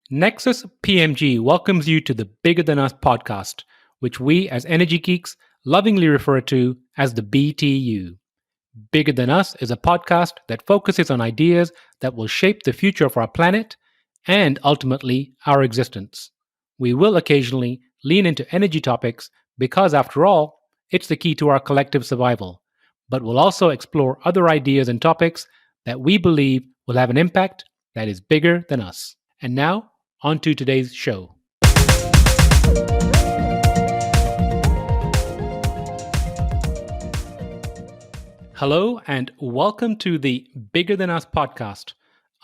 Nexus PMG welcomes you to the Bigger Than Us podcast, which we as energy geeks lovingly refer to as the BTU. Bigger Than Us is a podcast that focuses on ideas that will shape the future of our planet and ultimately our existence. We will occasionally lean into energy topics because, after all, it's the key to our collective survival. But we'll also explore other ideas and topics that we believe will have an impact that is bigger than us. And now, on to today's show. Hello, and welcome to the Bigger Than Us podcast.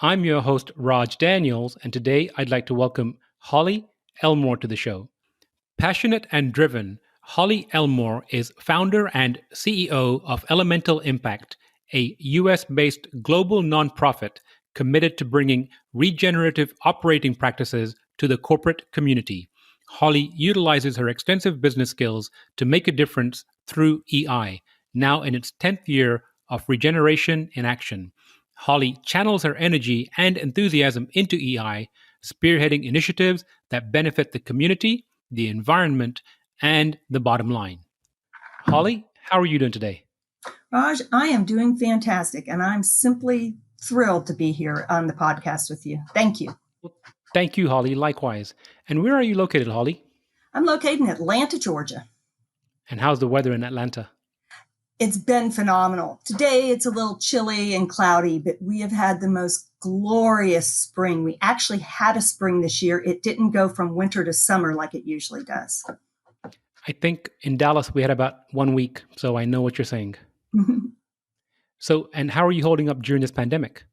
I'm your host, Raj Daniels, and today I'd like to welcome Holly Elmore to the show. Passionate and driven, Holly Elmore is founder and CEO of Elemental Impact, a US-based global nonprofit committed to bringing regenerative operating practices to the corporate community. Holly utilizes her extensive business skills to make a difference through EI, now in its 10th year of regeneration in action. Holly channels her energy and enthusiasm into EI, spearheading initiatives that benefit the community, the environment, and the bottom line. Holly, how are you doing today? Raj, I am doing fantastic, and I'm simply thrilled to be here on the podcast with you. Thank you. Well, thank you, Holly. Likewise. And where are you located, Holly? I'm located in Atlanta, Georgia. And how's the weather in Atlanta? It's been phenomenal. Today, it's a little chilly and cloudy, but we have had the most glorious spring. We actually had a spring this year. It didn't go from winter to summer like it usually does. I think in Dallas we had about 1 week, so I know what you're saying. So, and how are you holding up during this pandemic?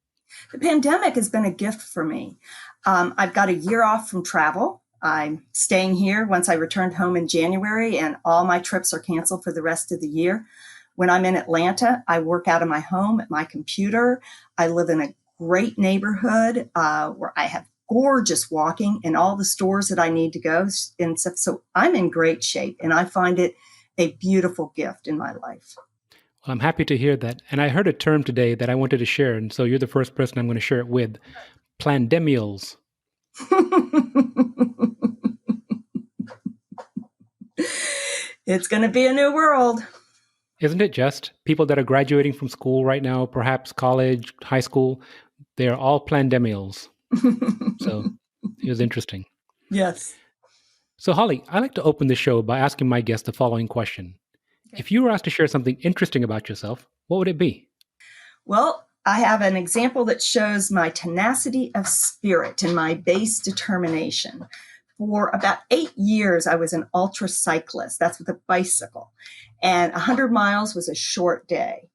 The pandemic has been a gift for me. I've got a year off from travel. I'm staying here once I returned home in January, and all my trips are canceled for the rest of the year. When I'm in Atlanta, I work out of my home at my computer. I live in a great neighborhood where I have gorgeous walking and all the stores that I need to go and stuff. So I'm in great shape, and I find it a beautiful gift in my life. Well, I'm happy to hear that. And I heard a term today that I wanted to share, and so you're the first person I'm going to share it with. Plandemials. It's going to be a new world. Isn't it just? People that are graduating from school right now, perhaps college, high school, they're all plandemials. So it was interesting. Yes. So Holly, I like to open the show by asking my guest the following question. Okay. If you were asked to share something interesting about yourself, what would it be? Well, I have an example that shows my tenacity of spirit and my base determination. For about 8 years, I was an ultra cyclist. That's with a bicycle. And 100 miles was a short day.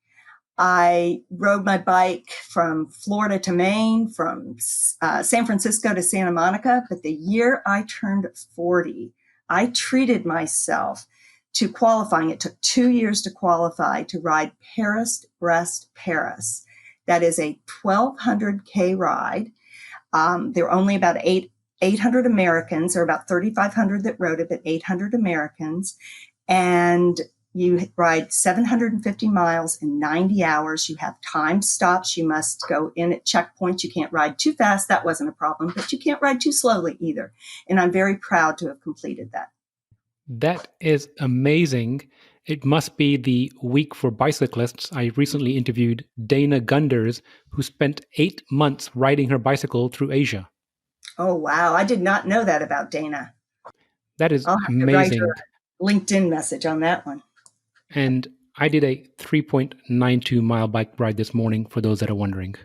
I rode my bike from Florida to Maine, from San Francisco to Santa Monica. But the year I turned 40, I treated myself to qualifying. It took 2 years to qualify to ride Paris-Brest-Paris. That is a 1,200K ride. There were only about 800 Americans. There were about 3,500 that rode it, but 800 Americans. And you ride 750 miles in 90 hours. You have time stops. You must go in at checkpoints. You can't ride too fast. That wasn't a problem, but you can't ride too slowly either. And I'm very proud to have completed that. That is amazing. It must be the week for bicyclists. I recently interviewed Dana Gunders, who spent 8 months riding her bicycle through Asia. Oh, wow. I did not know that about Dana. That is I'll have amazing. To write her LinkedIn message on that one. And I did a 3.92 mile bike ride this morning, for those that are wondering.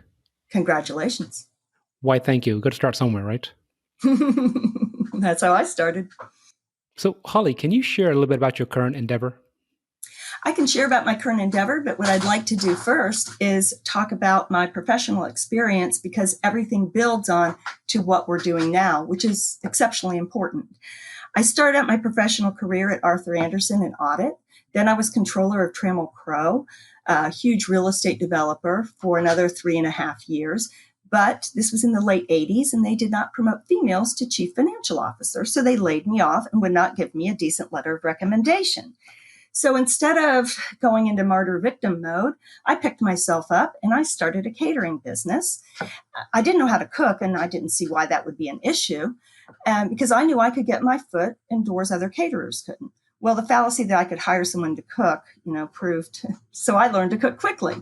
Congratulations. Why, thank you. We've got to start somewhere, right? That's how I started. So, Holly, can you share a little bit about your current endeavor? I can share about my current endeavor, but what I'd like to do first is talk about my professional experience, because everything builds on to what we're doing now, which is exceptionally important. I started out my professional career at Arthur Andersen in audit. Then I was controller of Trammell Crow, a huge real estate developer, for another 3.5 years. But this was in the late 80s, and they did not promote females to chief financial officer. So they laid me off and would not give me a decent letter of recommendation. So instead of going into martyr victim mode, I picked myself up and I started a catering business. I didn't know how to cook, and I didn't see why that would be an issue, because I knew I could get my foot in doors other caterers couldn't. Well, the fallacy that I could hire someone to cook, proved. So I learned to cook quickly.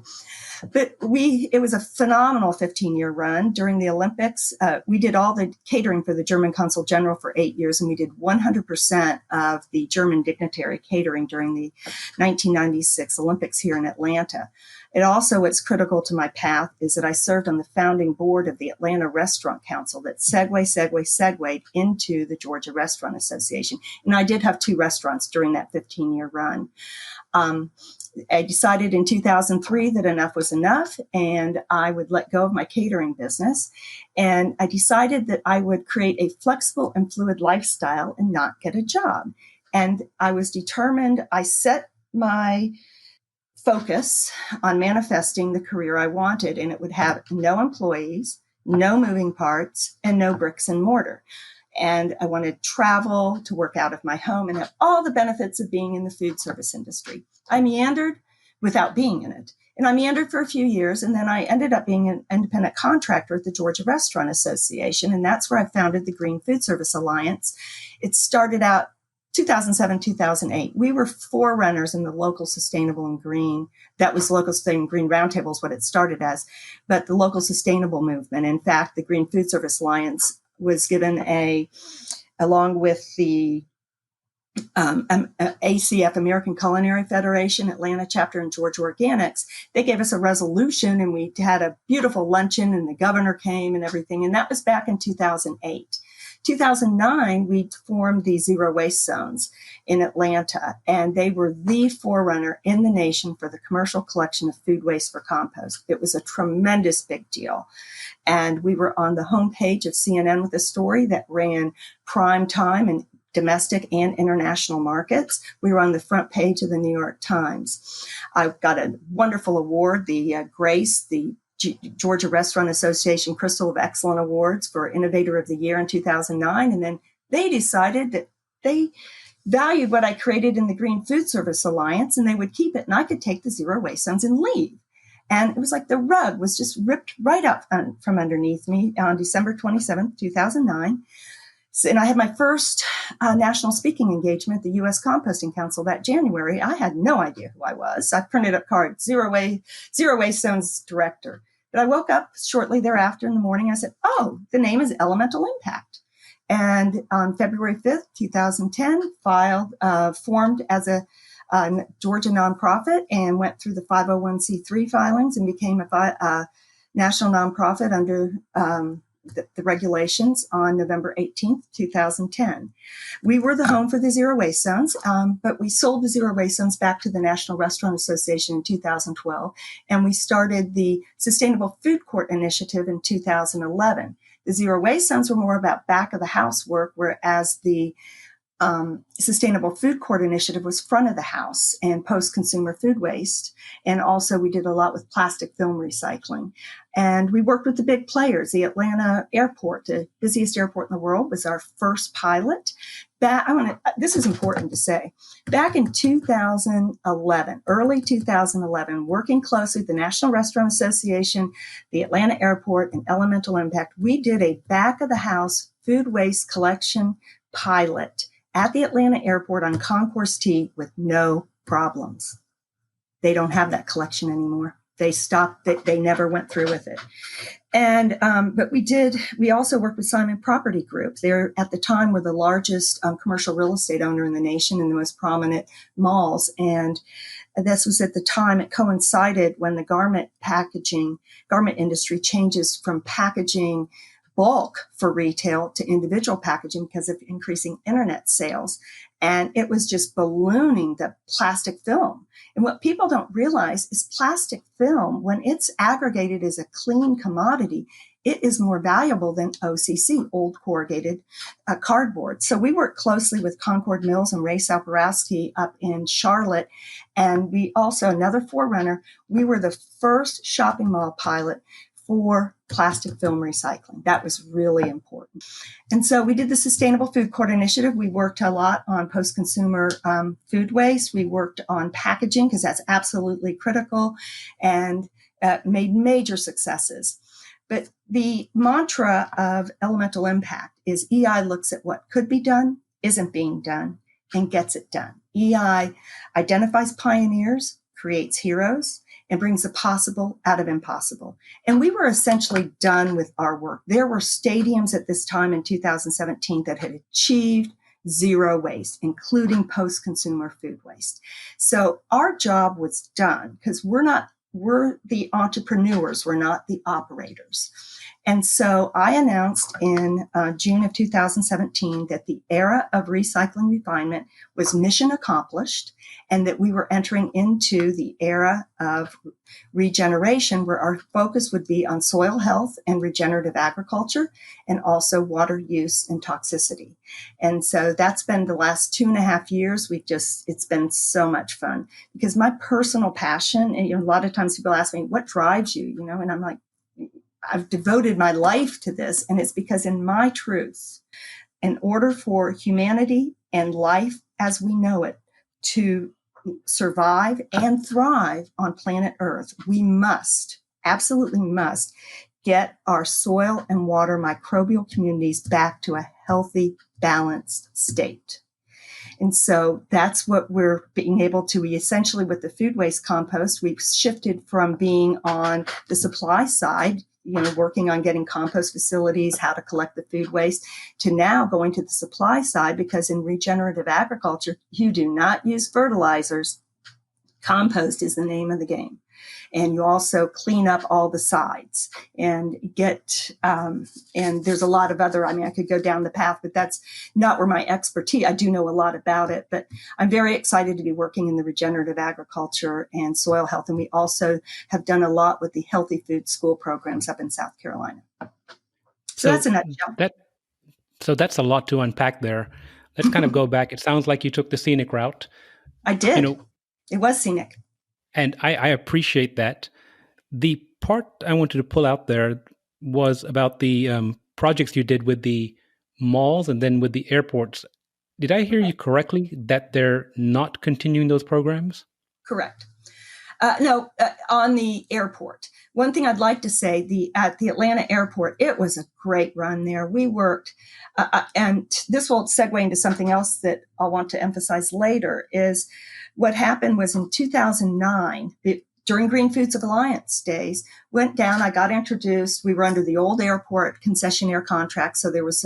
But it was a phenomenal 15-year run. During the Olympics, we did all the catering for the German Consul General for 8 years, and we did 100% of the German dignitary catering during the 1996 Olympics here in Atlanta. What's critical to my path is that I served on the founding board of the Atlanta Restaurant Council that segued into the Georgia Restaurant Association. And I did have 2 restaurants during that 15-year run. I decided in 2003 that enough was enough, and I would let go of my catering business. And I decided that I would create a flexible and fluid lifestyle and not get a job. And I was determined. I set my focus on manifesting the career I wanted, and it would have no employees, no moving parts, and no bricks and mortar. And I wanted to travel, to work out of my home, and have all the benefits of being in the food service industry. I meandered without being in it. And I meandered for a few years, and then I ended up being an independent contractor at the Georgia Restaurant Association, and that's where I founded the Green Food Service Alliance. It started out 2007, 2008. We were forerunners in the local sustainable and green. That was local sustainable and green roundtable is what it started as, but the local sustainable movement. In fact, the Green Food Service Alliance was given along with the ACF, American Culinary Federation, Atlanta chapter, and Georgia Organics, they gave us a resolution, and we had a beautiful luncheon, and the governor came and everything. And that was back in 2008. 2009, we formed the ZeroWaste Zones in Atlanta, and they were the forerunner in the nation for the commercial collection of food waste for compost. It was a tremendous big deal. And we were on the homepage of CNN with a story that ran prime time in domestic and international markets. We were on the front page of the New York Times. I got a wonderful award, the GRACE, the Georgia Restaurant Association Crystal of Excellence Awards for Innovator of the Year in 2009. And then they decided that they valued what I created in the Green Food Service Alliance, and they would keep it, and I could take the Zero Waste Zones and leave. And it was like the rug was just ripped right up from underneath me on December 27th, 2009. And I had my first national speaking engagement at the U.S. Composting Council that January. I had no idea who I was. I printed up cards, Zero Waste Zones Director. But I woke up shortly thereafter in the morning. I said, oh, the name is Elemental Impact. And on February 5th, 2010, formed as a Georgia nonprofit and went through the 501c3 filings and became a national nonprofit under the regulations on November 18th, 2010. We were the home for the Zero Waste Zones, but we sold the Zero Waste Zones back to the National Restaurant Association in 2012, and we started the Sustainable Food Court Initiative in 2011. The Zero Waste Zones were more about back of the house work, whereas the Sustainable Food Court Initiative was front of the house and post-consumer food waste. And also we did a lot with plastic film recycling. And we worked with the big players. The Atlanta airport, the busiest airport in the world, was our first pilot. This is important to say. Back in 2011, early 2011, working closely with the National Restaurant Association, the Atlanta airport, and Elemental Impact, we did a back of the house food waste collection pilot at the Atlanta airport on Concourse T with no problems. They don't have that collection anymore. They stopped it. They never went through with it. And, but we also worked with Simon Property Group. They're at the time were the largest commercial real estate owner in the nation and the most prominent malls. And this was at the time it coincided when the garment industry changes from packaging bulk for retail to individual packaging because of increasing internet sales. And it was just ballooning the plastic film. And what people don't realize is plastic film, when it's aggregated as a clean commodity, it is more valuable than OCC, old corrugated cardboard. So we worked closely with Concord Mills and Ray Salparowski up in Charlotte. And we also, another forerunner, we were the first shopping mall pilot for plastic film recycling. That was really important. And so we did the Sustainable Food Court Initiative. We worked a lot on post-consumer food waste. We worked on packaging because that's absolutely critical, and made major successes. But the mantra of Elemental Impact is EI looks at what could be done, isn't being done, and gets it done. EI identifies pioneers, creates heroes, and brings the possible out of impossible. And we were essentially done with our work. There were stadiums at this time in 2017 that had achieved zero waste, including post-consumer food waste. So our job was done because we're the entrepreneurs, we're not the operators. And so I announced in June of 2017 that the era of recycling refinement was mission accomplished, and that we were entering into the era of regeneration, where our focus would be on soil health and regenerative agriculture, and also water use and toxicity. And so that's been the last 2.5 years. It's been so much fun, because my personal passion, and a lot of times people ask me, what drives you, and I'm like, I've devoted my life to this. And it's because in my truth, in order for humanity and life as we know it to survive and thrive on planet Earth, we absolutely must get our soil and water microbial communities back to a healthy, balanced state. And so that's what we're being able to. We essentially, with the food waste compost, we've shifted from being on the supply side, working on getting compost facilities, how to collect the food waste, to now going to the supply side, because in regenerative agriculture, you do not use fertilizers. Compost is the name of the game. And you also clean up all the sides and and there's a lot of other, I could go down the path, but that's not where my expertise. I do know a lot about it, but I'm very excited to be working in the regenerative agriculture and soil health. And we also have done a lot with the healthy food school programs up in South Carolina. So that's a nutshell. So that's a lot to unpack there. Let's kind of go back. It sounds like you took the scenic route. I did. It was scenic. And I appreciate that. The part I wanted to pull out there was about the projects you did with the malls and then with the airports. Did I hear you correctly that they're not continuing those programs? Correct. No, on the airport. One thing I'd like to say, at the Atlanta airport, it was a great run there. We worked, and this will segue into something else that I'll want to emphasize later, is what happened was in 2009, during Green Foods Alliance days, went down, I got introduced. We were under the old airport concessionaire contract, so there was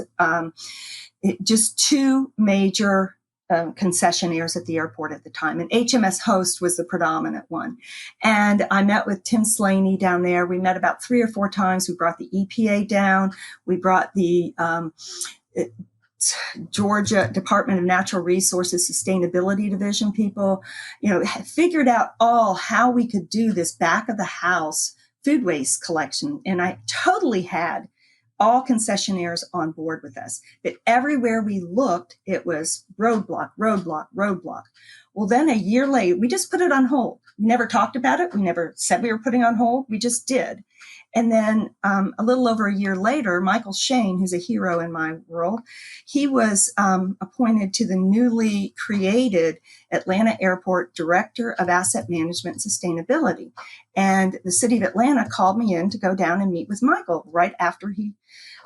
just two major concessionaires at the airport at the time, and HMS Host was the predominant one. And I met with Tim Slaney down there. We met about 3 or 4 times. We brought the EPA down. We brought the Georgia Department of Natural Resources Sustainability Division people, figured out how we could do this back of the house food waste collection. And I totally had all concessionaires on board with us. That everywhere we looked, it was roadblock, roadblock, roadblock. Well, then a year later, we just put it on hold. We never talked about it. We never said we were putting on hold. We just did. And then a little over a year later, Michael Shane, who's a hero in my world, he was appointed to the newly created Atlanta Airport Director of Asset Management and Sustainability. And the city of Atlanta called me in to go down and meet with Michael right after he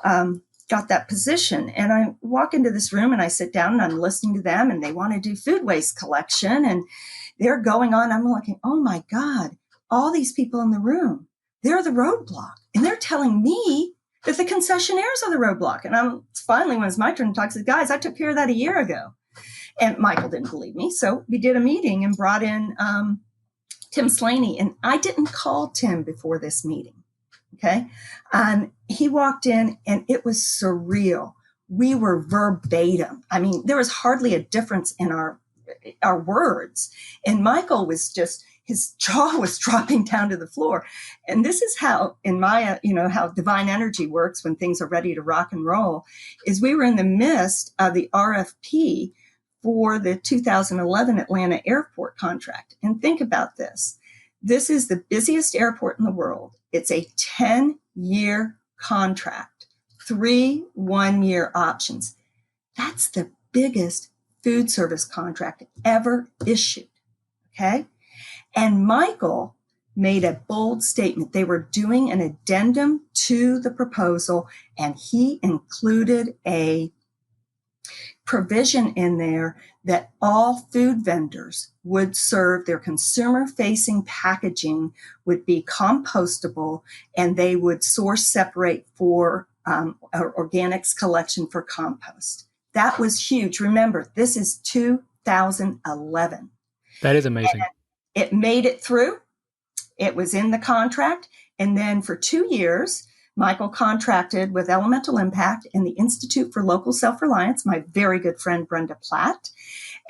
got that position. And I walk into this room and I sit down and I'm listening to them, and they want to do food waste collection, and they're going on. I'm looking, oh my God, all these people in the room, they're the roadblock. And they're telling me that the concessionaires are the roadblock. And finally, when it's my turn to talk, I said, guys, I took care of that a year ago. And Michael didn't believe me. So we did a meeting and brought in Tim Slaney. And I didn't call Tim before this meeting. Okay. He walked in and it was surreal. We were verbatim. There was hardly a difference in our words. And Michael was just, his jaw was dropping down to the floor. And this is how, in my, how divine energy works when things are ready to rock and roll, is we were in the midst of the RFP for the 2011 Atlanta airport contract. And think about this. This is the busiest airport in the world. It's a $10 year contract, 3 one-year options. That's the biggest food service contract ever issued. Okay. And Michael made a bold statement. They were doing an addendum to the proposal, and he included a provision in there that all food vendors would serve their consumer-facing packaging would be compostable, and they would source separate for organics collection for compost. That was huge. Remember, this is 2011. That is amazing. And it made it through. It was in the contract. And then for 2 years, Michael contracted with Elemental Impact and the Institute for Local Self-Reliance, my very good friend Brenda Platt.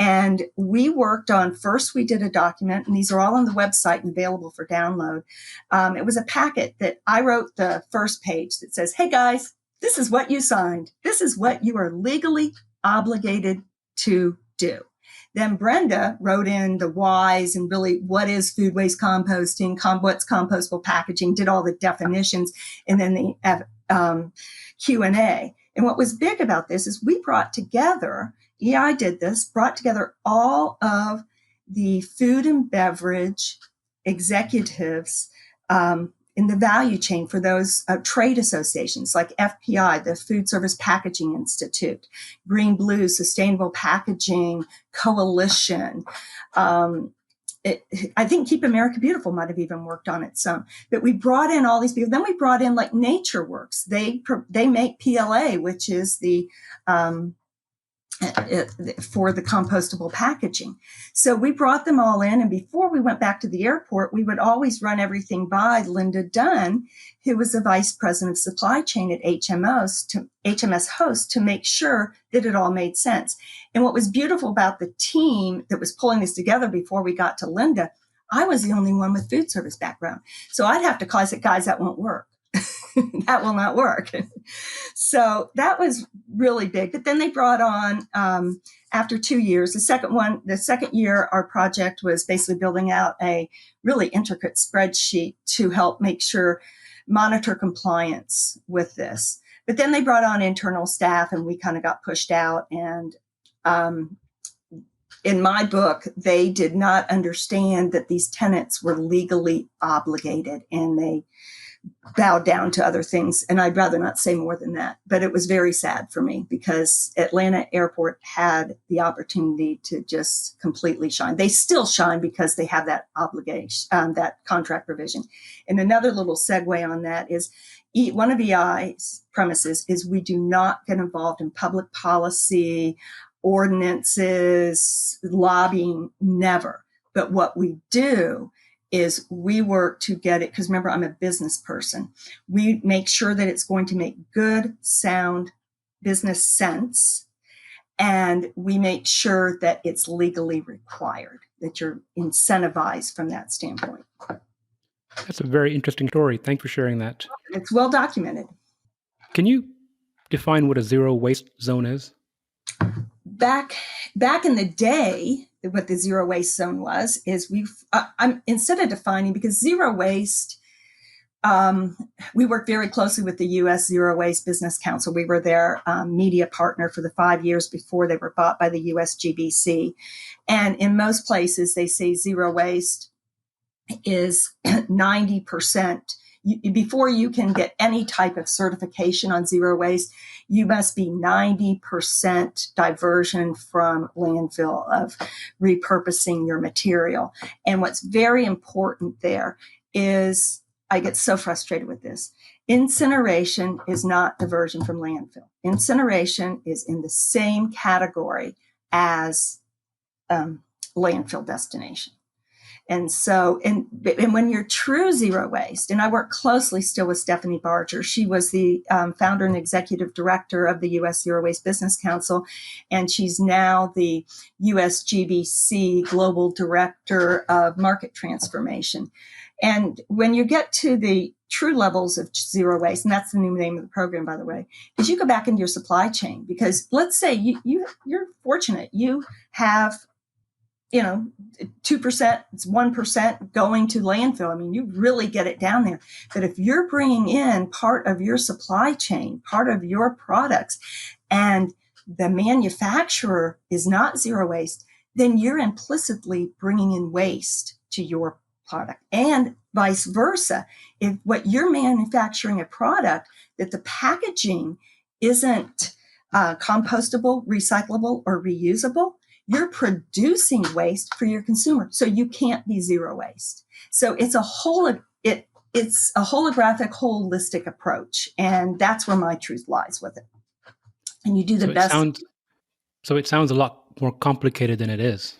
And we worked on, first we did a document, and these are all on the website and available for download. It was a packet that I wrote the first page that says, hey guys, this is what you signed. This is what you are legally obligated to do. Then Brenda wrote in the whys and really what is food waste composting, what's compostable packaging, did all the definitions, and then the Q&A. And what was big about this is we brought together, EI did this, brought together all of the food and beverage executives in the value chain for those trade associations like FPI, the Food Service Packaging Institute, Green Blue, Sustainable Packaging Coalition. I think Keep America Beautiful might have even worked on it some. But we brought in all these people. Then we brought in like NatureWorks. They make PLA, which is the for the compostable packaging. So we brought them all in. And before we went back to the airport, we would always run everything by Linda Dunn, who was the vice president of supply chain at HMS Host, to make sure that it all made sense. And what was beautiful about the team that was pulling this together before we got to Linda, I was the only one with food service background. So I'd have to call it, guys, that won't work. That will not work. So that was really big. But then they brought on, after 2 years, the second year, our project was basically building out a really intricate spreadsheet to help monitor compliance with this. But then they brought on internal staff and we kind of got pushed out. And in my book, they did not understand that these tenants were legally obligated, and they bowed down to other things. And I'd rather not say more than that. But it was very sad for me because Atlanta Airport had the opportunity to just completely shine. They still shine because they have that obligation, that contract provision. And another little segue on that is one of EI's premises is we do not get involved in public policy, ordinances, lobbying, never. But what we do is we work to get it, because remember, I'm a business person. We make sure that it's going to make good, sound business sense. And we make sure that it's legally required, that you're incentivized from that standpoint. That's a very interesting story. Thanks for sharing that. It's well documented. Can you define what a zero waste zone is? Back in the day, what the zero waste zone was is I'm instead of defining, because zero waste, we work very closely with the U.S. Zero Waste Business Council. We were their media partner for the 5 years before they were bought by the U.S. GBC. And in most places, they say zero waste is 90%. Before you can get any type of certification on zero waste, you must be 90% diversion from landfill of repurposing your material. And what's very important there is, I get so frustrated with this. Incineration is not diversion from landfill. Incineration is in the same category as landfill destination. And so, and when you're true zero waste, and I work closely still with Stephanie Barger. She was the founder and executive director of the U.S. Zero Waste Business Council, and she's now the U.S. GBC Global Director of Market Transformation. And when you get to the true levels of zero waste, and that's the new name of the program, by the way, is you go back into your supply chain. Because let's say you're fortunate, you have 2%, it's 1% going to landfill. I mean, you really get it down there. But if you're bringing in part of your supply chain, part of your products, and the manufacturer is not zero waste, then you're implicitly bringing in waste to your product, and vice versa. If what you're manufacturing a product that the packaging isn't compostable, recyclable, or reusable, you're producing waste for your consumer. So you can't be zero waste. So it's a it's a holographic, holistic approach. And that's where my truth lies with it. And you do the best. So it sounds a lot more complicated than it is.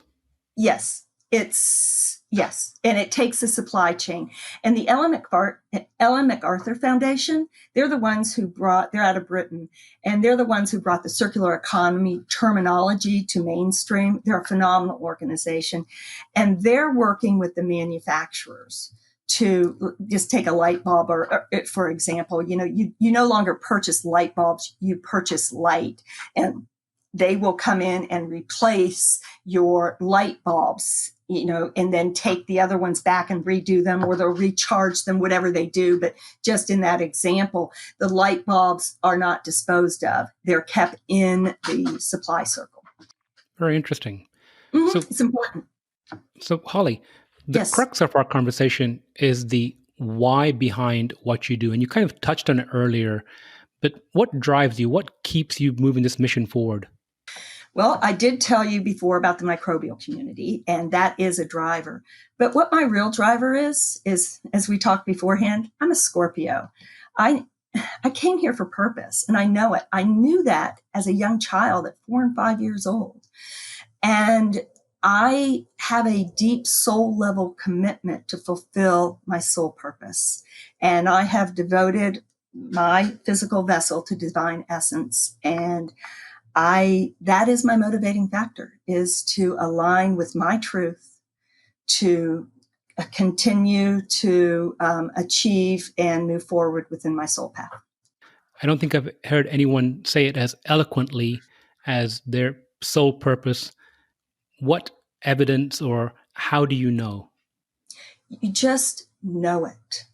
Yes, and it takes a supply chain. And the Ellen MacArthur Foundation, they're the ones they're out of Britain, and they're the ones who brought the circular economy terminology to mainstream. They're a phenomenal organization, and they're working with the manufacturers to just take a light bulb, or for example, you no longer purchase light bulbs, you purchase light, and they will come in and replace your light bulbs, and then take the other ones back and redo them, or they'll recharge them, whatever they do. But just in that example, the light bulbs are not disposed of. They're kept in the supply circle. Very interesting. Mm-hmm. So it's important. So Holly, the crux of our conversation is the why behind what you do. And you kind of touched on it earlier, but what drives you? What keeps you moving this mission forward? Well, I did tell you before about the microbial community, and that is a driver. But what my real driver is, as we talked beforehand, I'm a Scorpio. I came here for purpose, and I know it. I knew that as a young child at 4 and 5 years old. And I have a deep soul level commitment to fulfill my soul purpose. And I have devoted my physical vessel to divine essence. And that is my motivating factor, is to align with my truth, to continue to achieve and move forward within my soul path. I don't think I've heard anyone say it as eloquently as their soul purpose. What evidence, or how do you know? You just know it.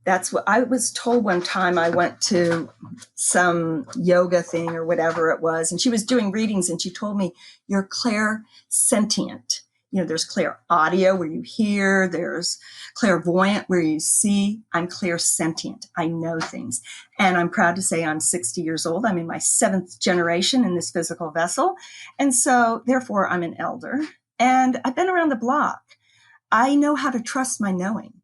That's what I was told one time. I went to some yoga thing or whatever it was, and she was doing readings, and she told me, you're clairsentient. There's clair audio where you hear, there's clairvoyant where you see. I'm clairsentient. I know things. And I'm proud to say I'm 60 years old. I'm in my 7th generation in this physical vessel. And so therefore I'm an elder, and I've been around the block. I know how to trust my knowing.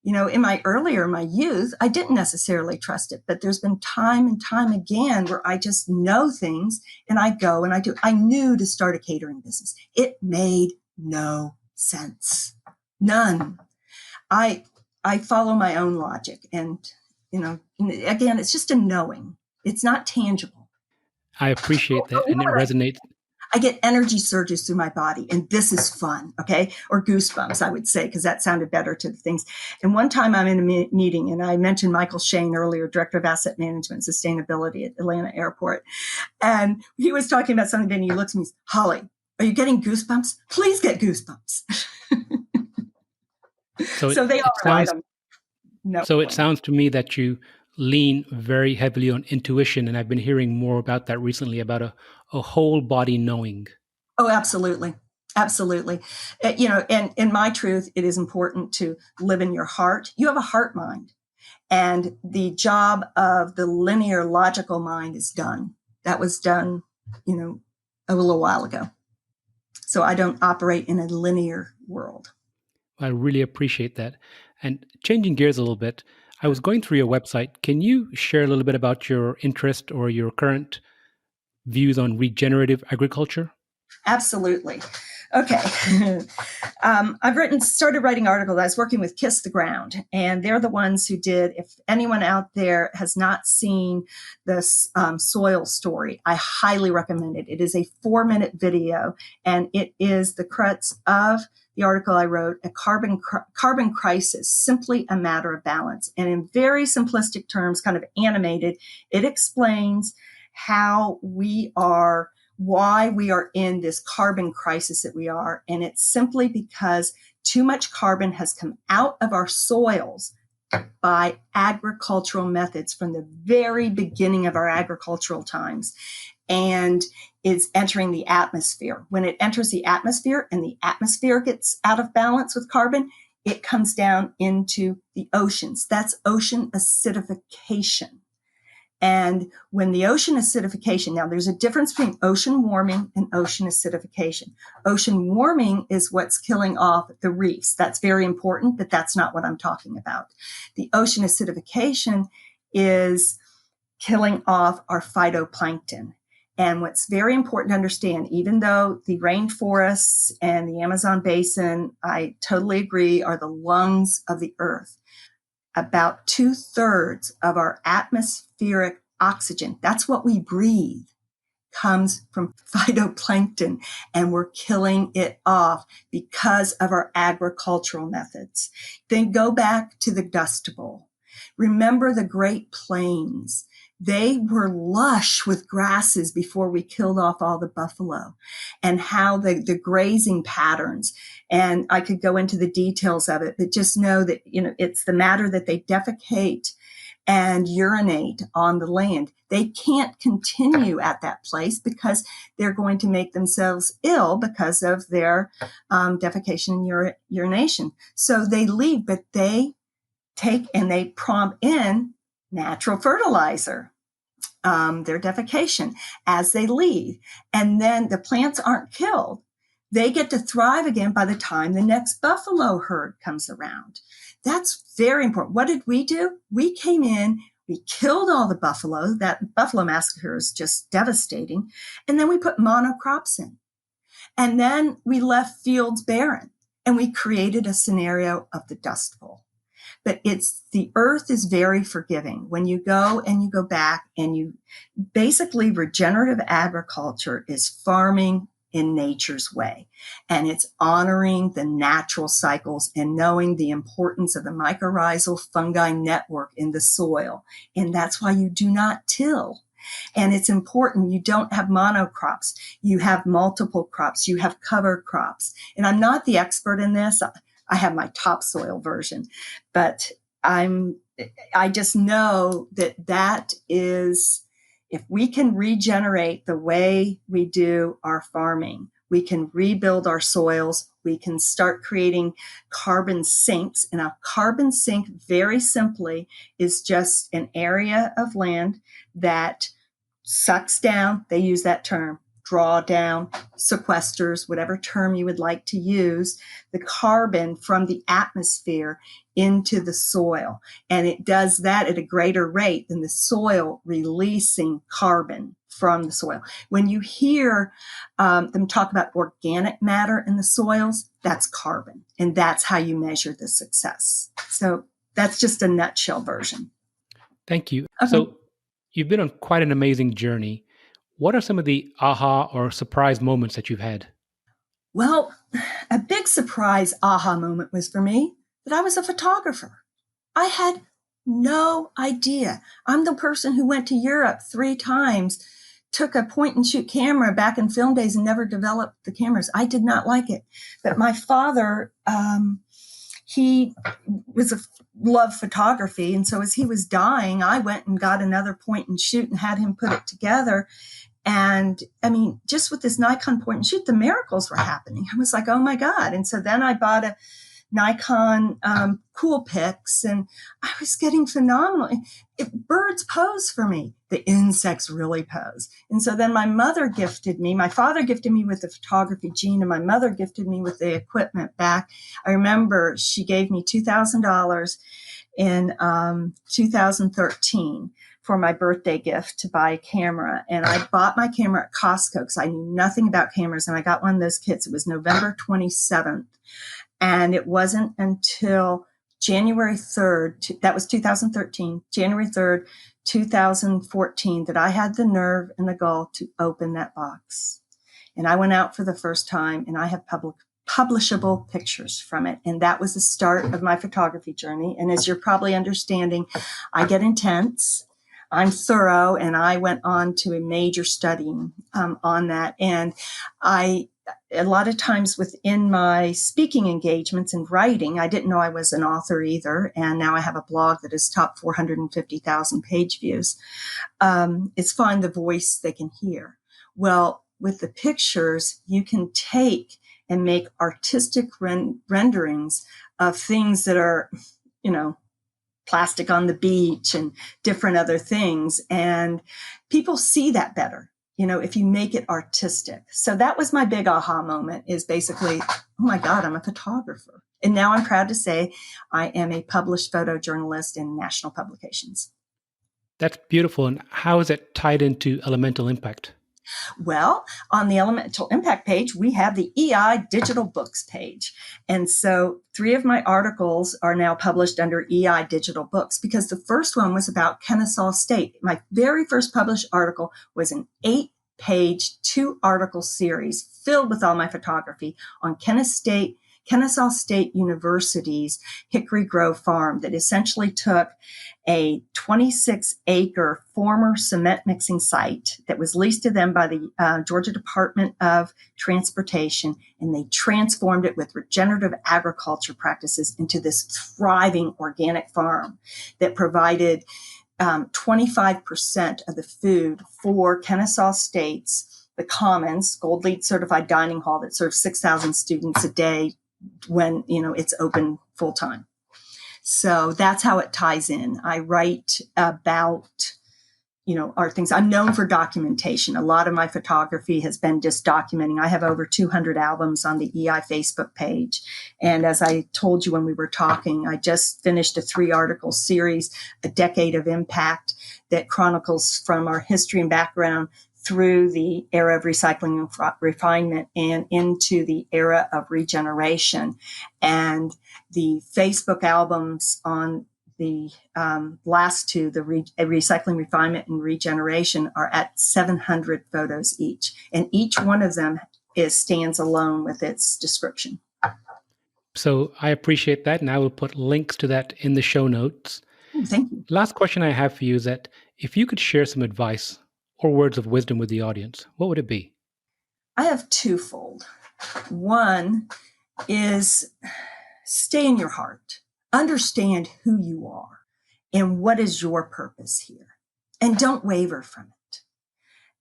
In my youth, I didn't necessarily trust it, but there's been time and time again where I just know things, and I go and I do. I knew to start a catering business. It made no sense. None. I follow my own logic, and, again, it's just a knowing. It's not tangible. I appreciate that, and it resonates. I get energy surges through my body, and this is fun, okay? Or goosebumps, I would say, because that sounded better to the things. And one time I'm in a meeting, and I mentioned Michael Shane earlier, Director of Asset Management and Sustainability at Atlanta Airport. And he was talking about something, and he looks at me, Holly, are you getting goosebumps? Please get goosebumps. So they override them. No. So it sounds to me that you lean very heavily on intuition, and I've been hearing more about that recently, about a whole body knowing. Oh, absolutely. Absolutely. And in my truth, it is important to live in your heart. You have a heart mind, and the job of the linear logical mind is done. That was done, a little while ago. So I don't operate in a linear world. I really appreciate that. And changing gears a little bit, I was going through your website. Can you share a little bit about your interest or your current views on regenerative agriculture? Absolutely. Okay. I've started writing articles. I was working with Kiss the Ground, and they're the ones who did, if anyone out there has not seen this soil story, I highly recommend it. It is a 4-minute video, and it is the crux of the article I wrote, A Carbon Crisis, Simply a Matter of Balance. And in very simplistic terms, kind of animated, it explains how we are why we are in this carbon crisis that we are. And it's simply because too much carbon has come out of our soils by agricultural methods from the very beginning of our agricultural times, and is entering the atmosphere. When it enters the atmosphere and the atmosphere gets out of balance with carbon, it comes down into the oceans. That's ocean acidification. And when the ocean acidification, now there's a difference between ocean warming and ocean acidification. Ocean warming is what's killing off the reefs. That's very important, but that's not what I'm talking about. The ocean acidification is killing off our phytoplankton. And what's very important to understand, even though the rainforests and the Amazon basin, I totally agree, are the lungs of the earth, about 2/3 of our atmospheric oxygen, that's what we breathe, comes from phytoplankton, and we're killing it off because of our agricultural methods. Then go back to the Dust Bowl. Remember the Great Plains. They were lush with grasses before we killed off all the buffalo, and how the grazing patterns. And I could go into the details of it, but just know that, it's the matter that they defecate and urinate on the land. They can't continue at that place because they're going to make themselves ill because of their defecation and urination. So they leave, but they take and they prompt in natural fertilizer, their defecation, as they leave. And then the plants aren't killed. They get to thrive again by the time the next buffalo herd comes around. That's very important. What did we do? We came in, we killed all the buffalo. That buffalo massacre is just devastating. And then we put monocrops in. And then we left fields barren. And we created a scenario of the Dust Bowl. But the earth is very forgiving. When you go and you go back and you basically, regenerative agriculture is farming in nature's way. And it's honoring the natural cycles and knowing the importance of the mycorrhizal fungi network in the soil. And that's why you do not till. And it's important. You don't have monocrops. You have multiple crops. You have cover crops. And I'm not the expert in this. I have my topsoil version, but I just know that is, if we can regenerate the way we do our farming, we can rebuild our soils. We can start creating carbon sinks. And a carbon sink, very simply, is just an area of land that sucks down, they use that term, draw down, sequesters, whatever term you would like to use, the carbon from the atmosphere into the soil. And it does that at a greater rate than the soil releasing carbon from the soil. When you hear them talk about organic matter in the soils, that's carbon. And that's how you measure the success. So that's just a nutshell version. Thank you. Okay. So you've been on quite an amazing journey. What are some of the aha or surprise moments that you've had? Well, a big surprise aha moment was for me that I was a photographer. I had no idea. I'm the person who went to Europe 3 times, took a point and shoot camera back in film days and never developed the cameras. I did not like it. But my father, he loved photography. And so as he was dying, I went and got another point and shoot and had him put it together. And I mean, just with this Nikon point and shoot, the miracles were happening. I was like, oh my God. And so then I bought a Nikon Coolpix, and I was getting phenomenal. Birds pose for me. The insects really pose. And so then my father gifted me with the photography gene, and my mother gifted me with the equipment back. I remember she gave me $2,000 in 2013 for my birthday gift to buy a camera. And I bought my camera at Costco because I knew nothing about cameras. And I got one of those kits. It was November 27th. And it wasn't until January 3rd, that was 2013, January 3rd, 2014, that I had the nerve and the gall to open that box. And I went out for the first time, and I have publishable pictures from it. And that was the start of my photography journey. And as you're probably understanding, I get intense. I'm thorough, and I went on to a major studying on that. And a lot of times within my speaking engagements and writing, I didn't know I was an author either. And now I have a blog that has topped 450,000 page views. It's Find the Voice They Can Hear. Well, with the pictures, you can take and make artistic renderings of things that are, plastic on the beach and different other things. And people see that better, if you make it artistic. So that was my big aha moment, is basically, oh my God, I'm a photographer. And now I'm proud to say I am a published photojournalist in national publications. That's beautiful. And how is it tied into elemental impact? Well, on the Elemental Impact page, we have the EI Digital Books page. And so 3 of my articles are now published under EI Digital Books, because the first one was about Kennesaw State. My very first published article was an 8-page, 2-article series filled with all my photography on Kennesaw State University's Hickory Grove Farm, that essentially took a 26-acre former cement mixing site that was leased to them by the Georgia Department of Transportation, and they transformed it with regenerative agriculture practices into this thriving organic farm that provided 25% of the food for Kennesaw State's, the Commons, Gold LEED certified dining hall that serves 6,000 students a day when, it's open full time. So that's how it ties in. I write about, our things. I'm known for documentation. A lot of my photography has been just documenting. I have over 200 albums on the EI Facebook page. And as I told you when we were talking, I just finished a 3-article series, A Decade of Impact, that chronicles from our history and background through the era of recycling and refinement and into the era of regeneration. And the Facebook albums on the last 2, the recycling, refinement, and regeneration, are at 700 photos each. And each one of them stands alone with its description. So I appreciate that. And I will put links to that in the show notes. Thank you. Last question I have for you is that if you could share some advice or words of wisdom with the audience, what would it be? I have twofold. One is stay in your heart. Understand who you are and what is your purpose here. And don't waver from it.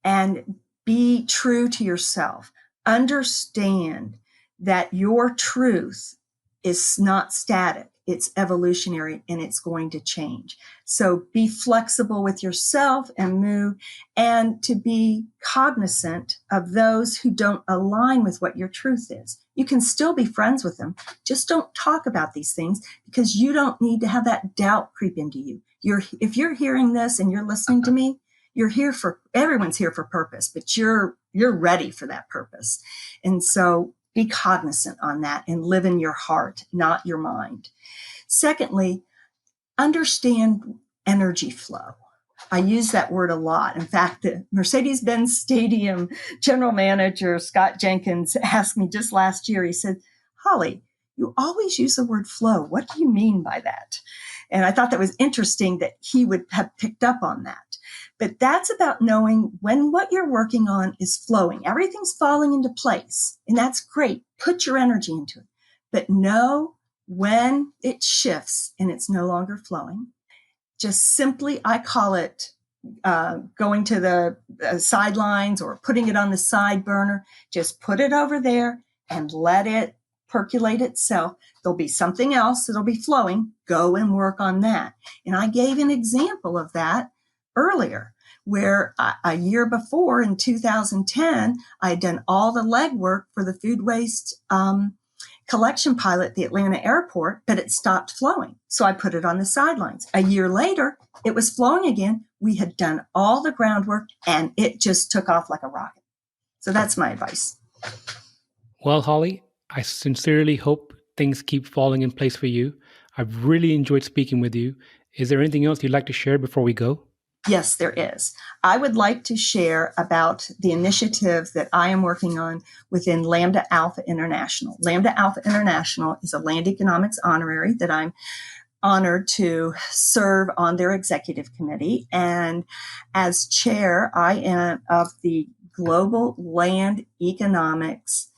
And be true to yourself. Understand that your truth is not static. It's evolutionary, and it's going to change. So be flexible with yourself and move, and to be cognizant of those who don't align with what your truth is. You can still be friends with them. Just don't talk about these things, because you don't need to have that doubt creep into you. If you're hearing this and you're listening to me, everyone's here for purpose, but you're ready for that purpose. And so be cognizant on that and live in your heart, not your mind. Secondly, understand energy flow. I use that word a lot. In fact, the Mercedes-Benz Stadium general manager, Scott Jenkins, asked me just last year, he said, Holly, you always use the word flow. What do you mean by that? And I thought that was interesting that he would have picked up on that. But that's about knowing when what you're working on is flowing. Everything's falling into place, and that's great. Put your energy into it. But know when it shifts and it's no longer flowing. Just simply, I call it going to the sidelines or putting it on the side burner. Just put it over there and let it percolate itself. There'll be something else that'll be flowing. Go and work on that. And I gave an example of that earlier, where a year before, in 2010, I had done all the legwork for the food waste collection pilot at the Atlanta airport, but it stopped flowing. So I put it on the sidelines. A year later, it was flowing again. We had done all the groundwork, and it just took off like a rocket. So that's my advice. Well, Holly, I sincerely hope things keep falling in place for you. I've really enjoyed speaking with you. Is there anything else you'd like to share before we go? Yes, there is. I would like to share about the initiative that I am working on within Lambda Alpha International. Lambda Alpha International is a land economics honorary that I'm honored to serve on their executive committee. And as chair, I am of the Global Land Economics,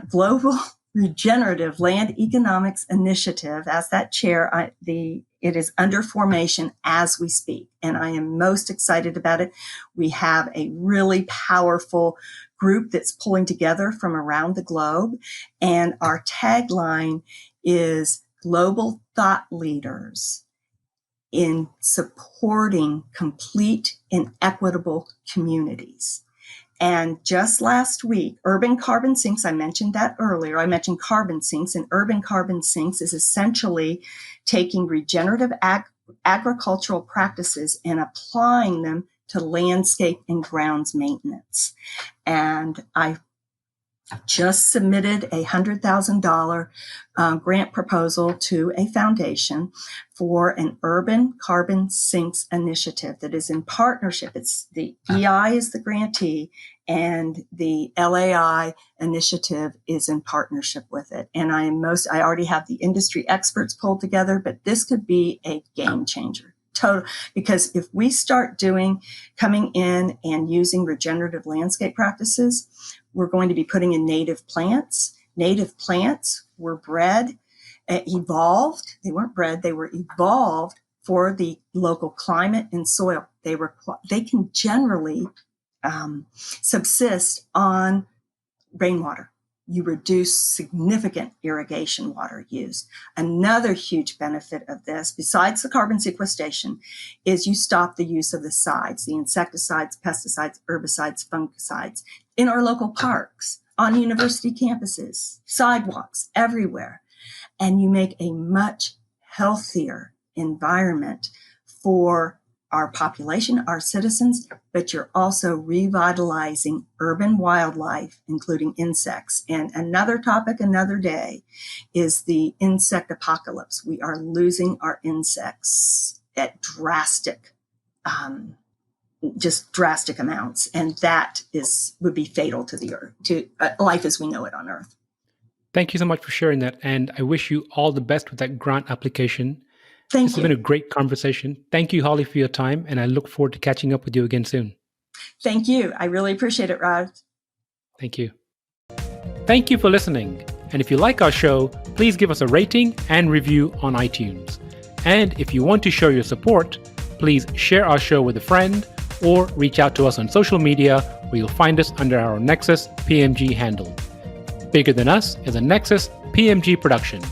Global Regenerative Land Economics Initiative. As that chair, it is under formation as we speak, and I am most excited about it. We have a really powerful group that's pulling together from around the globe, and our tagline is Global Thought Leaders in Supporting Complete and Equitable Communities. And just last week, urban carbon sinks, I mentioned that earlier. I mentioned carbon sinks, and urban carbon sinks is essentially taking regenerative agricultural practices and applying them to landscape and grounds maintenance. And I just submitted a $100,000 grant proposal to a foundation for an urban carbon sinks initiative that is in partnership. It's the EI is the grantee, and the LAI initiative is in partnership with it. And I already have the industry experts pulled together, but this could be a game changer. Total, because if we start coming in and using regenerative landscape practices, we're going to be putting in native plants. Native plants were evolved. They weren't bred, they were evolved for the local climate and soil. They can generally subsist on rainwater. You reduce significant irrigation water use. Another huge benefit of this, besides the carbon sequestration, is you stop the use of the insecticides, pesticides, herbicides, fungicides in our local parks, on university campuses, sidewalks, everywhere. And you make a much healthier environment for our population, our citizens, but you're also revitalizing urban wildlife, including insects. And another topic, another day, is the insect apocalypse. We are losing our insects at drastic amounts, and that would be fatal to the earth, to life as we know it on Earth. Thank you so much for sharing that, and I wish you all the best with that grant application. Thank This you. has been a great conversation. Thank you, Holly, for your time, and I look forward to catching up with you again soon. Thank you. I really appreciate it, Rod. Thank you. Thank you for listening. And if you like our show, please give us a rating and review on iTunes. And if you want to show your support, please share our show with a friend or reach out to us on social media, where you'll find us under our Nexus PMG handle. Bigger Than Us is a Nexus PMG production.